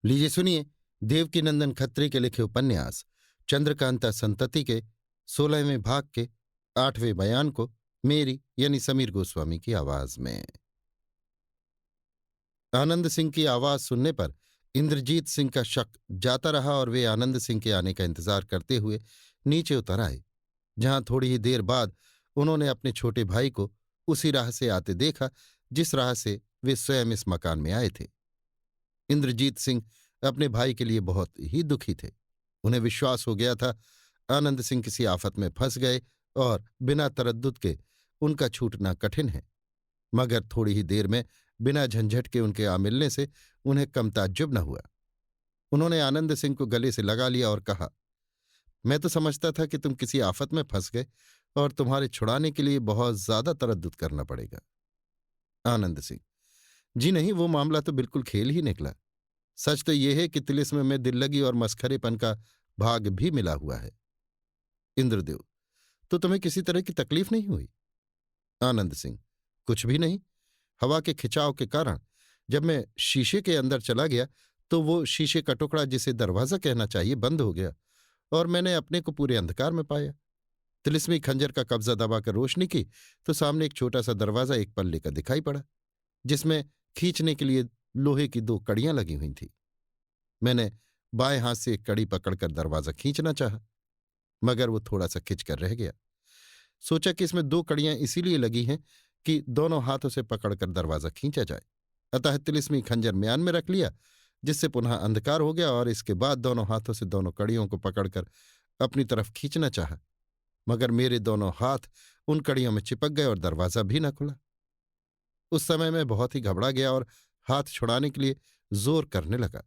लीजिए सुनिए देवकीनंदन खत्री के लिखे उपन्यास चंद्रकांता संतति के 16वें भाग के 8वें बयान को मेरी यानी समीर गोस्वामी की आवाज में। आनंद सिंह की आवाज सुनने पर इंद्रजीत सिंह का शक जाता रहा और वे आनंद सिंह के आने का इंतजार करते हुए नीचे उतर आए, जहां थोड़ी ही देर बाद उन्होंने अपने छोटे भाई को उसी राह से आते देखा जिस राह से वे स्वयं इस मकान में आए थे। इंद्रजीत सिंह अपने भाई के लिए बहुत ही दुखी थे। उन्हें विश्वास हो गया था आनंद सिंह किसी आफत में फंस गए और बिना तरद्दुद के उनका छूटना कठिन है। मगर थोड़ी ही देर में बिना झंझट के उनके आ मिलने से उन्हें कम ताज्जुब न हुआ। उन्होंने आनंद सिंह को गले से लगा लिया और कहा, मैं तो समझता था कि तुम किसी आफत में फंस गए और तुम्हारे छुड़ाने के लिए बहुत ज्यादा तरद्दुद करना पड़ेगा। आनंद सिंह, जी नहीं, वो मामला तो बिल्कुल खेल ही निकला। सच तो यह है कि तिलिस्म में दिल्लगी और मस्खरेपन का भाग भी मिला हुआ है। इंद्रदेव, तो तुम्हें किसी तरह की तकलीफ नहीं हुई? आनंद सिंह, कुछ भी नहीं। हवा के खिंचाव के कारण जब मैं शीशे के अंदर चला गया तो वो शीशे का टुकड़ा, जिसे दरवाजा कहना चाहिए, बंद हो गया और मैंने अपने को पूरे अंधकार में पाया। तिलिस्मी खंजर का कब्जा दबाकर रोशनी की तो सामने एक छोटा सा दरवाजा एक पल्ले का दिखाई पड़ा, जिसमें खींचने के लिए लोहे की 2 कड़ियां लगी हुई थीं। मैंने बाएं हाथ से एक कड़ी पकड़कर दरवाजा खींचना चाहा, मगर वो थोड़ा सा खिंचकर रह गया। सोचा कि इसमें 2 कड़ियां इसीलिए लगी हैं कि दोनों हाथों से पकड़कर दरवाजा खींचा जाए। अतः तिलिस्मी खंजर म्यान में रख लिया, जिससे पुनः अंधकार हो गया और इसके बाद दोनों हाथों से दोनों कड़ियों को पकड़कर अपनी तरफ खींचना चाहा, मगर मेरे दोनों हाथ उन कड़ियों में चिपक गए और दरवाजा भी न खुला। उस समय मैं बहुत ही घबरा गया और हाथ छुड़ाने के लिए जोर करने लगा।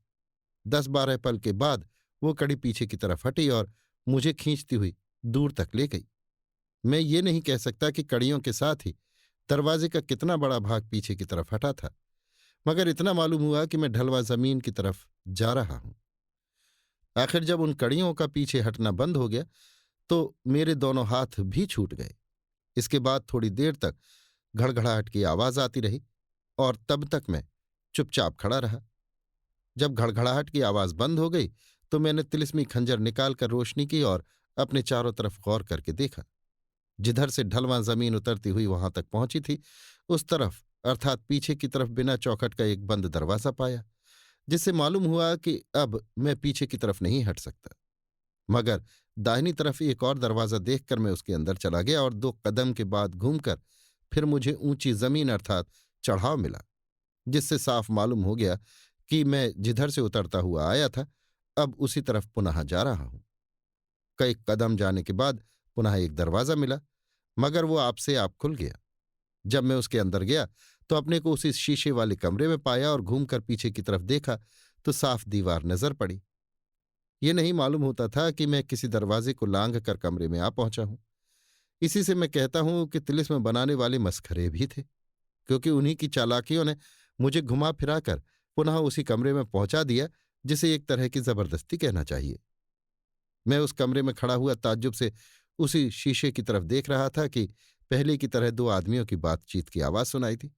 10-12 पल के बाद वो कड़ी पीछे की तरफ हटी और मुझे खींचती हुई दूर तक ले गई। मैं ये नहीं कह सकता कि कड़ियों के साथ ही दरवाजे का कितना बड़ा भाग पीछे की तरफ हटा था, मगर इतना मालूम हुआ कि मैं ढलवा जमीन की तरफ जा रहा हूं। आखिर जब उन कड़ियों का पीछे हटना बंद हो गया तो मेरे दोनों हाथ भी छूट गए। इसके बाद थोड़ी देर तक घड़घड़ाहट की आवाज आती रही और तब तक मैं चुपचाप खड़ा रहा। जब घड़घड़ाहट की आवाज बंद हो गई तो मैंने तिलिस्मी खंजर निकालकर रोशनी की और अपने चारों तरफ गौर करके देखा। जिधर से ढलवां जमीन उतरती हुई वहां तक पहुंची थी, उस तरफ अर्थात पीछे की तरफ बिना चौखट का एक बंद दरवाजा पाया, जिससे मालूम हुआ कि अब मैं पीछे की तरफ नहीं हट सकता। मगर दाहिनी तरफ एक और दरवाजा देखकर मैं उसके अंदर चला गया और 2 कदम के बाद घूमकर फिर मुझे ऊंची जमीन अर्थात चढ़ाव मिला, जिससे साफ मालूम हो गया कि मैं जिधर से उतरता हुआ आया था अब उसी तरफ पुनः जा रहा हूं। कई कदम जाने के बाद पुनः एक दरवाजा मिला, मगर वो आपसे आप खुल गया। जब मैं उसके अंदर गया तो अपने को उसी शीशे वाले कमरे में पाया और घूमकर पीछे की तरफ देखा तो साफ दीवार नजर पड़ी। ये नहीं मालूम होता था कि मैं किसी दरवाजे को लांघ कर कमरे में आ पहुंचा हूं। इसी से मैं कहता हूं कि तिलिस्म बनाने वाले मस्खरे भी थे, क्योंकि उन्हीं की चालाकियों ने मुझे घुमा फिराकर पुनः उसी कमरे में पहुंचा दिया, जिसे एक तरह की जबरदस्ती कहना चाहिए। मैं उस कमरे में खड़ा हुआ ताज्जुब से उसी शीशे की तरफ देख रहा था कि पहले की तरह 2 आदमियों की बातचीत की आवाज सुनाई थी।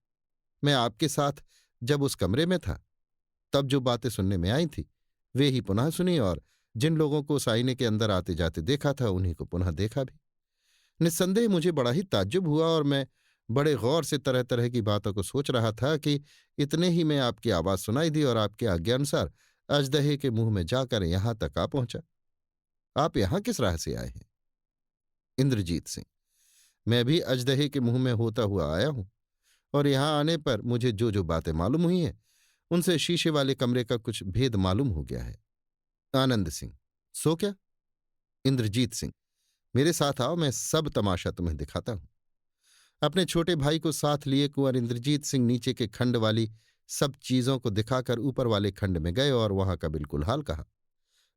मैं आपके साथ जब उस कमरे में था तब जो बातें सुनने में आई थी वे ही पुनः सुनी, और जिन लोगों को उस आईने के अंदर आते जाते देखा था उन्हीं को पुनः देखा भी। निस्संदेह मुझे बड़ा ही ताज्जुब हुआ और मैं बड़े गौर से तरह तरह की बातों को सोच रहा था कि इतने ही में आपकी आवाज सुनाई दी और आपके आज्ञानुसार अजदहे के मुंह में जाकर यहां तक आ पहुंचा। आप यहां किस राह से आए हैं? इंद्रजीत सिंह, मैं भी अजदहे के मुंह में होता हुआ आया हूं और यहां आने पर मुझे जो जो बातें मालूम हुई हैं उनसे शीशे वाले कमरे का कुछ भेद मालूम हो गया है। आनंद सिंह, सो क्या? इंद्रजीत सिंह, मेरे साथ आओ, मैं सब तमाशा तुम्हें दिखाता हूं। अपने छोटे भाई को साथ लिए कुंवर इंद्रजीत सिंह नीचे के खंड वाली सब चीजों को दिखाकर ऊपर वाले खंड में गए और वहां का बिल्कुल हाल कहा।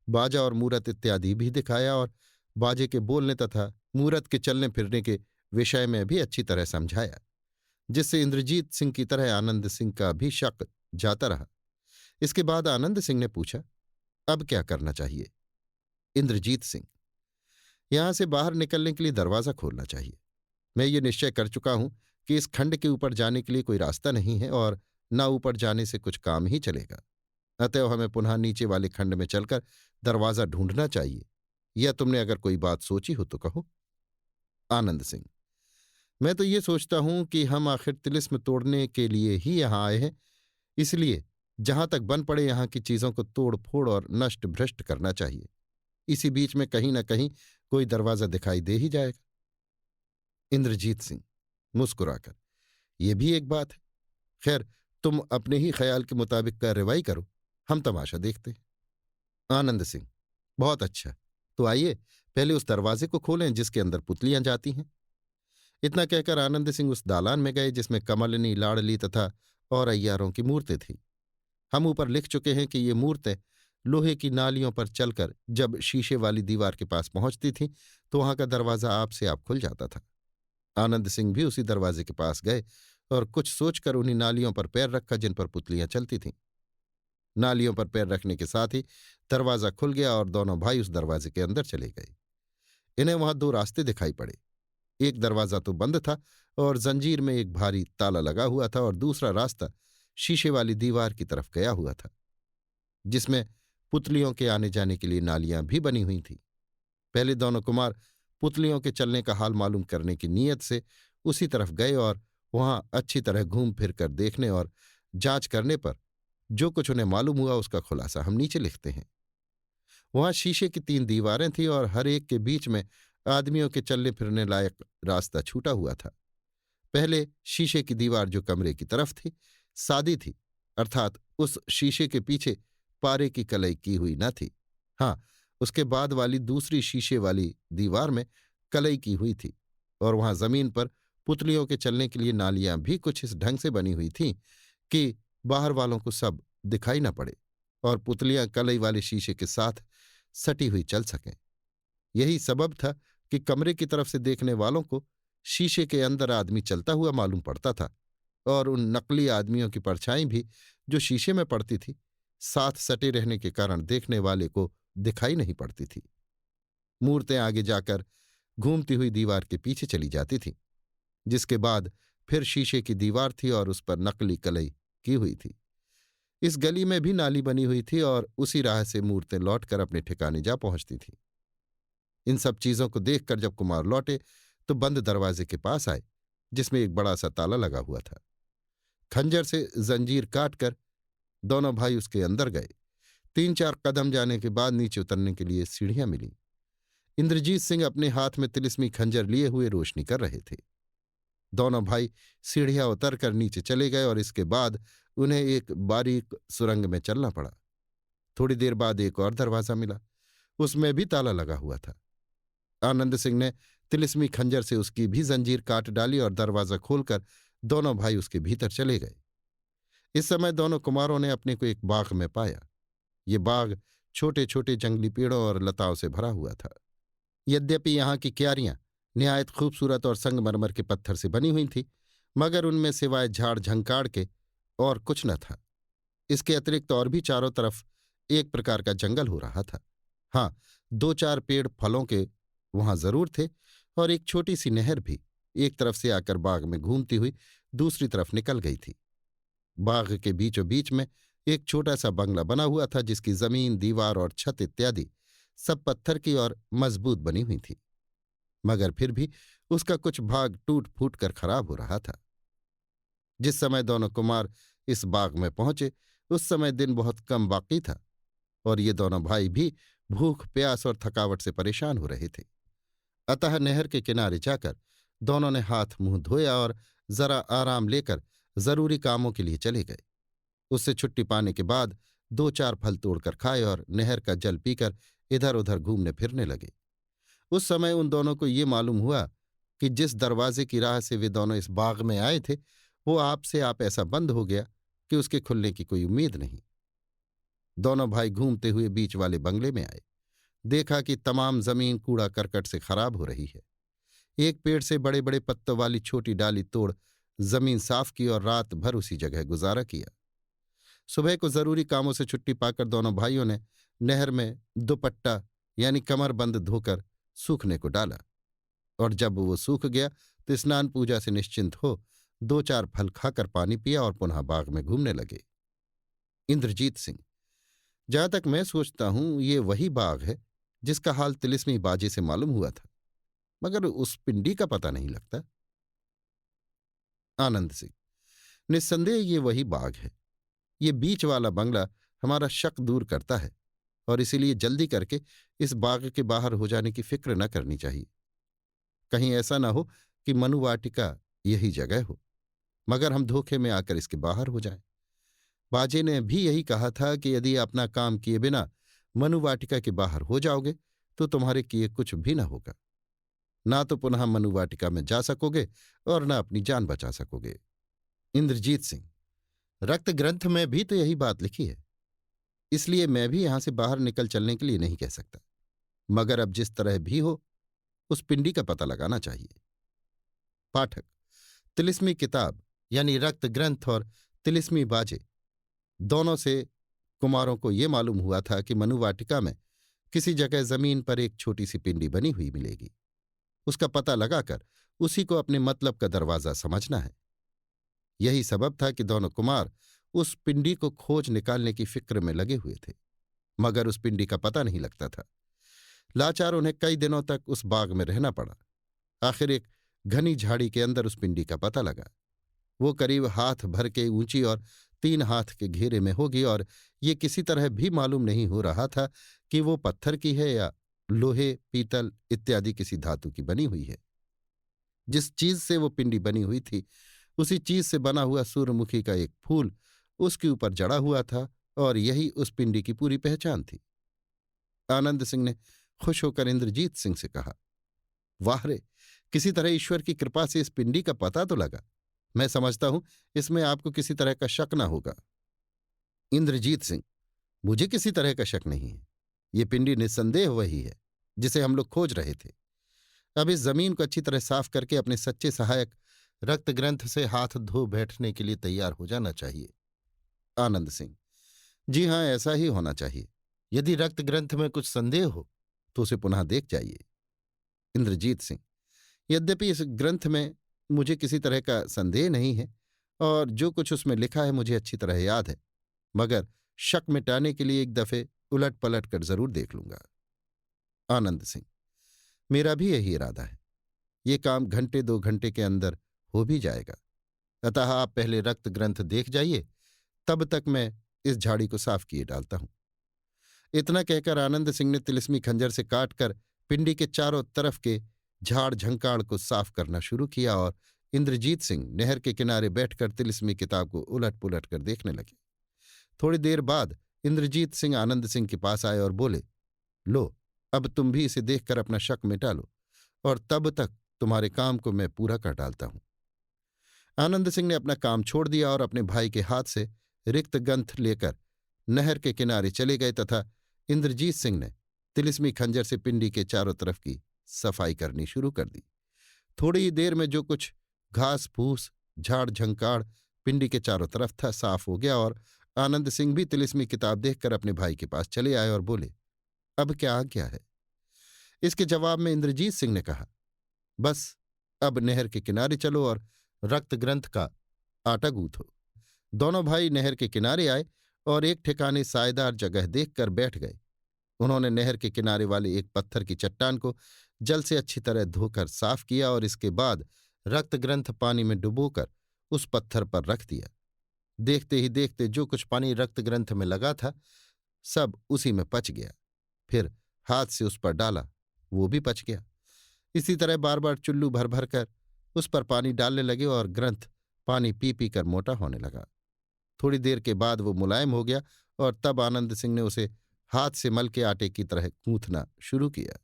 बाजा और मूरत इत्यादि भी दिखाया और बाजे के बोलने तथा मूरत के चलने फिरने के विषय में भी अच्छी तरह समझाया, जिससे इंद्रजीत सिंह की तरह आनंद सिंह का भी शक जाता रहा। इसके बाद आनंद सिंह ने पूछा, अब क्या करना चाहिए? इंद्रजीत सिंह, यहां से बाहर निकलने के लिए दरवाजा खोलना चाहिए। मैं ये निश्चय कर चुका हूं कि इस खंड के ऊपर जाने के लिए कोई रास्ता नहीं है और न ऊपर जाने से कुछ काम ही चलेगा। अतएव हमें पुनः नीचे वाले खंड में चलकर दरवाजा ढूंढना चाहिए। या तुमने अगर कोई बात सोची हो तो कहो। आनंद सिंह: मैं तो ये सोचता हूं कि हम आखिर तिलिस्म तोड़ने के लिए ही यहां आए हैं, इसलिए जहां तक बन पड़े यहां की चीजों को तोड़ फोड़ और नष्ट भ्रष्ट करना चाहिए। इसी बीच में कहीं न कहीं कोई दरवाजा दिखाई दे ही जाएगा। इंद्रजीत सिंह मुस्कुराकर: ये भी एक बात है। खैर, तुम अपने ही ख्याल के मुताबिक कार्रवाई करो, हम तमाशा देखते हैं। आनंद सिंह: बहुत अच्छा। तो आइए पहले उस दरवाजे को खोलें जिसके अंदर पुतलियां जाती हैं। इतना कहकर आनंद सिंह उस दालान में गए जिसमें कमलनी, लाडली तथा और अय्यारों की मूर्तें थीं। हम ऊपर लिख चुके हैं कि ये मूर्तें लोहे की नालियों पर चलकर जब शीशे वाली दीवार के पास पहुंचती थीं तो वहां का दरवाजा आप से आप खुल जाता था। आनंद सिंह भी उसी दरवाजे के पास गए और कुछ सोचकर उन्हीं नालियों पर पैर रखा जिन पर पुतलियां चलती थीं। नालियों पर पैर रखने के साथ ही दरवाजा खुल गया और दोनों भाई उस दरवाजे के अंदर चले गए। इन्हें वहां दो रास्ते दिखाई पड़े। एक दरवाजा तो बंद था और जंजीर में एक भारी ताला लगा हुआ था, और दूसरा रास्ता शीशे वाली दीवार की तरफ गया हुआ था, जिसमें पुतलियों के आने जाने के लिए नालियां भी बनी हुई थीं। पहले दोनों कुमार पुतलियों के चलने का हाल मालूम करने की नीयत से उसी तरफ गए और वहां अच्छी तरह घूम फिर कर देखने और जांच करने पर जो कुछ उन्हें मालूम हुआ उसका खुलासा हम नीचे लिखते हैं। वहां शीशे की 3 दीवारें थीं और हर एक के बीच में आदमियों के चलने फिरने लायक रास्ता छूटा हुआ था। पहले शीशे की दीवार जो कमरे की तरफ थी सादी थी, अर्थात उस शीशे के पीछे पारे की कलई की हुई न थी। हाँ, उसके बाद वाली दूसरी शीशे वाली दीवार में कलई की हुई थी, और वहां जमीन पर पुतलियों के चलने के लिए नालियां भी कुछ इस ढंग से बनी हुई थीं कि बाहर वालों को सब दिखाई न पड़े और पुतलियां कलई वाले शीशे के साथ सटी हुई चल सकें। यही सबब था कि कमरे की तरफ से देखने वालों को शीशे के अंदर आदमी चलता हुआ मालूम पड़ता था, और उन नकली आदमियों की परछाई भी जो शीशे में पड़ती थी साथ सटे रहने के कारण देखने वाले को दिखाई नहीं पड़ती थी। मूर्तें आगे जाकर घूमती हुई दीवार के पीछे चली जाती थीं, जिसके बाद फिर शीशे की दीवार थी और उस पर नकली कलई की हुई थी। इस गली में भी नाली बनी हुई थी और उसी राह से मूर्तें लौटकर अपने ठिकाने जा पहुंचती थीं। इन सब चीजों को देखकर जब कुमार लौटे तो बंद दरवाजे के पास आए, जिसमें एक बड़ा सा ताला लगा हुआ था। खंजर से जंजीर काटकर दोनों भाई उसके अंदर गए। 3-4 कदम जाने के बाद नीचे उतरने के लिए सीढ़ियां मिलीं। इंद्रजीत सिंह अपने हाथ में तिलिस्मी खंजर लिए हुए रोशनी कर रहे थे। दोनों भाई सीढ़ियां उतरकर नीचे चले गए और इसके बाद उन्हें एक बारीक सुरंग में चलना पड़ा। थोड़ी देर बाद एक और दरवाजा मिला, उसमें भी ताला लगा हुआ था। आनंद सिंह ने तिलिस्मी खंजर से उसकी भी जंजीर काट डाली और दरवाजा खोलकर दोनों भाई उसके भीतर चले गए। इस समय दोनों कुमारों ने अपने को एक बाग में पाया। ये बाग छोटे छोटे जंगली पेड़ों और लताओं से भरा हुआ था। यद्यपि यहाँ की क्यारियां निहायत खूबसूरत और संगमरमर के पत्थर से बनी हुई थी, मगर उनमें सिवाय झाड़ झंकाड़ के और कुछ न था। इसके अतिरिक्त और भी चारों तरफ एक प्रकार का जंगल हो रहा था। हाँ, 2-4 पेड़ फलों के वहां जरूर थे, और एक छोटी सी नहर भी एक तरफ से आकर बाग में घूमती हुई दूसरी तरफ निकल गई थी। बाग के बीचों बीच में एक छोटा सा बंगला बना हुआ था, जिसकी जमीन, दीवार और छत इत्यादि सब पत्थर की और मजबूत बनी हुई थी, मगर फिर भी उसका कुछ भाग टूट फूट कर खराब हो रहा था। जिस समय दोनों कुमार इस बाग में पहुंचे उस समय दिन बहुत कम बाकी था, और ये दोनों भाई भी भूख, प्यास और थकावट से परेशान हो रहे थे। अतः नहर के किनारे जाकर दोनों ने हाथ मुंह धोया और जरा आराम लेकर जरूरी कामों के लिए चले गए। उससे छुट्टी पाने के बाद 2-4 फल तोड़कर खाए और नहर का जल पीकर इधर उधर घूमने फिरने लगे। उस समय उन दोनों को ये मालूम हुआ कि जिस दरवाजे की राह से वे दोनों इस बाग में आए थे वो आप से आप ऐसा बंद हो गया कि उसके खुलने की कोई उम्मीद नहीं। दोनों भाई घूमते हुए बीच वाले बंगले में आए। देखा कि तमाम जमीन कूड़ा करकट से खराब हो रही है। एक पेड़ से बड़े बड़े पत्तों वाली छोटी डाली तोड़ जमीन साफ की और रात भर उसी जगह गुजारा किया। सुबह को जरूरी कामों से छुट्टी पाकर दोनों भाइयों ने नहर में दुपट्टा यानी कमरबंद धोकर सूखने को डाला, और जब वो सूख गया तो स्नान पूजा से निश्चिंत हो 2-4 फल खाकर पानी पिया और पुनः बाग में घूमने लगे। इंद्रजीत सिंह जहां तक मैं सोचता हूं ये वही बाग है जिसका हाल तिलिस्मी बाजे से मालूम हुआ था, मगर उस पिंडी का पता नहीं लगता। आनंद सिंह: निस्संदेह ये वही बाग है। ये बीच वाला बंगला हमारा शक दूर करता है, और इसीलिए जल्दी करके इस बाग के बाहर हो जाने की फिक्र न करनी चाहिए। कहीं ऐसा न हो कि मनुवाटिका यही जगह हो, मगर हम धोखे में आकर इसके बाहर हो जाएं। बाजे ने भी यही कहा था कि यदि अपना काम किए बिना मनुवाटिका के बाहर हो जाओगे तो तुम्हारे किए कुछ भी न होगा। ना तो पुनः मनुवाटिका में जा सकोगे और न अपनी जान बचा सकोगे। इंद्रजीत सिंह: रक्त ग्रंथ में भी तो यही बात लिखी है, इसलिए मैं भी यहां से बाहर निकल चलने के लिए नहीं कह सकता, मगर अब जिस तरह भी हो उस पिंडी का पता लगाना चाहिए। पाठक: तिलिस्मी किताब यानी रक्त ग्रंथ और तिलिस्मी बाजे दोनों से कुमारों को ये मालूम हुआ था कि मनुवाटिका में किसी जगह जमीन पर एक छोटी सी पिंडी बनी हुई मिलेगी। उसका पता लगाकर उसी को अपने मतलब का दरवाजा समझना है। यही सबब था कि दोनों कुमार उस पिंडी को खोज निकालने की फिक्र में लगे हुए थे, मगर उस पिंडी का पता नहीं लगता था। लाचार उन्हें कई दिनों तक उस बाग में रहना पड़ा। आखिर एक घनी झाड़ी के अंदर उस पिंडी का पता लगा। वो करीब हाथ भर के ऊंची और 3 हाथ के घेरे में होगी, और ये किसी तरह भी मालूम नहीं हो रहा था कि वो पत्थर की है या लोहे, पीतल इत्यादि किसी धातु की बनी हुई है। जिस चीज से वो पिंडी बनी हुई थी उसी चीज से बना हुआ सूर्यमुखी का एक फूल उसके ऊपर जड़ा हुआ था, और यही उस पिंडी की पूरी पहचान थी। आनंद सिंह ने खुश होकर इंद्रजीत सिंह से कहा, वाह रे, किसी तरह ईश्वर की कृपा से इस पिंडी का पता तो लगा। मैं समझता हूं इसमें आपको किसी तरह का शक न होगा। इंद्रजीत सिंह: मुझे किसी तरह का शक नहीं है। ये पिंडी निस्संदेह वही है जिसे हम लोग खोज रहे थे। अब इस जमीन को अच्छी तरह साफ करके अपने सच्चे सहायक रक्त ग्रंथ से हाथ धो बैठने के लिए तैयार हो जाना चाहिए। आनंद सिंह: जी हां, ऐसा ही होना चाहिए। यदि रक्त ग्रंथ में कुछ संदेह हो तो उसे पुनः देख जाइए। इंद्रजीत सिंह: यद्यपि इस ग्रंथ में मुझे किसी तरह का संदेह नहीं है, और जो कुछ उसमें लिखा है मुझे अच्छी तरह याद है, मगर शक मिटाने के लिए एक दफे उलट पलट कर जरूर देख लूंगा। आनंद सिंह: मेरा भी यही इरादा है। ये काम घंटे 2 घंटे के अंदर हो भी जाएगा, अतः आप पहले रक्त ग्रंथ देख जाइए, तब तक मैं इस झाड़ी को साफ किए डालता हूं। इतना कहकर आनंद सिंह ने तिलिस्मी खंजर से काटकर पिंडी के चारों तरफ के झाड़ झंकाड़ को साफ करना शुरू किया, और इंद्रजीत सिंह नहर के किनारे बैठकर तिलिस्मी किताब को उलट पुलट कर देखने लगे। थोड़ी देर बाद इंद्रजीत सिंह आनंद सिंह के पास आए और बोले, लो, अब तुम भी इसे देखकर अपना शक मिटा लो, और तब तक तुम्हारे काम को मैं पूरा कर डालता हूं। आनंद सिंह ने अपना काम छोड़ दिया और अपने भाई के हाथ से रिक्त ग्रंथ लेकर नहर के किनारे चले गए, तथा इंद्रजीत सिंह ने तिलिस्मी खंजर से पिंडी के चारों तरफ की सफाई करनी शुरू कर दी। थोड़ी ही देर में जो कुछ घास फूस, झाड़ झंकाड़ पिंडी के चारों तरफ था साफ हो गया, और आनंद सिंह भी तिलिस्मी किताब देखकर अपने भाई के पास चले आए और बोले, अब क्या आज्ञा है? इसके जवाब में इंद्रजीत सिंह ने कहा, बस अब नहर के किनारे चलो और रक्त ग्रंथ का आटा गूंथो। दोनों भाई नहर के किनारे आए और एक ठिकाने सायेदार जगह देखकर बैठ गए। उन्होंने नहर के किनारे वाले एक पत्थर की चट्टान को जल से अच्छी तरह धोकर साफ किया, और इसके बाद रक्त ग्रंथ पानी में डुबोकर उस पत्थर पर रख दिया। देखते ही देखते जो कुछ पानी रक्त ग्रंथ में लगा था सब उसी में पच गया। फिर हाथ से उस पर डाला, वो भी पच गया। इसी तरह बार बार चुल्लू भर भर कर उस पर पानी डालने लगे, और ग्रंथ पानी पी पी कर मोटा होने लगा। थोड़ी देर के बाद वो मुलायम हो गया, और तब आनंद सिंह ने उसे हाथ से मल के आटे की तरह गूंथना शुरू किया।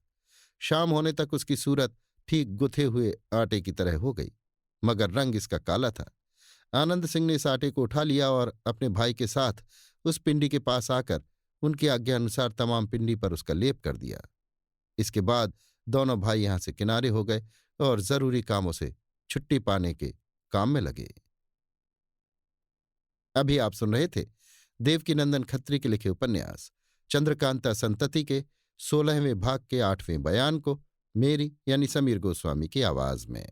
शाम होने तक उसकी सूरत ठीक गुथे हुए आटे की तरह हो गई, मगर रंग इसका काला था। आनंद सिंह ने इस आटे को उठा लिया और अपने भाई के साथ उस पिंडी के पास आकर उनकी आज्ञानुसार तमाम पिंडी पर उसका लेप कर दिया। इसके बाद दोनों भाई यहां से किनारे हो गए और जरूरी कामों से छुट्टी पाने के काम में लगे। अभी आप सुन रहे थे देवकीनंदन खत्री के लिखे उपन्यास चंद्रकांता संतति के 16वें भाग के 8वें बयान को मेरी यानी समीर गोस्वामी की आवाज में।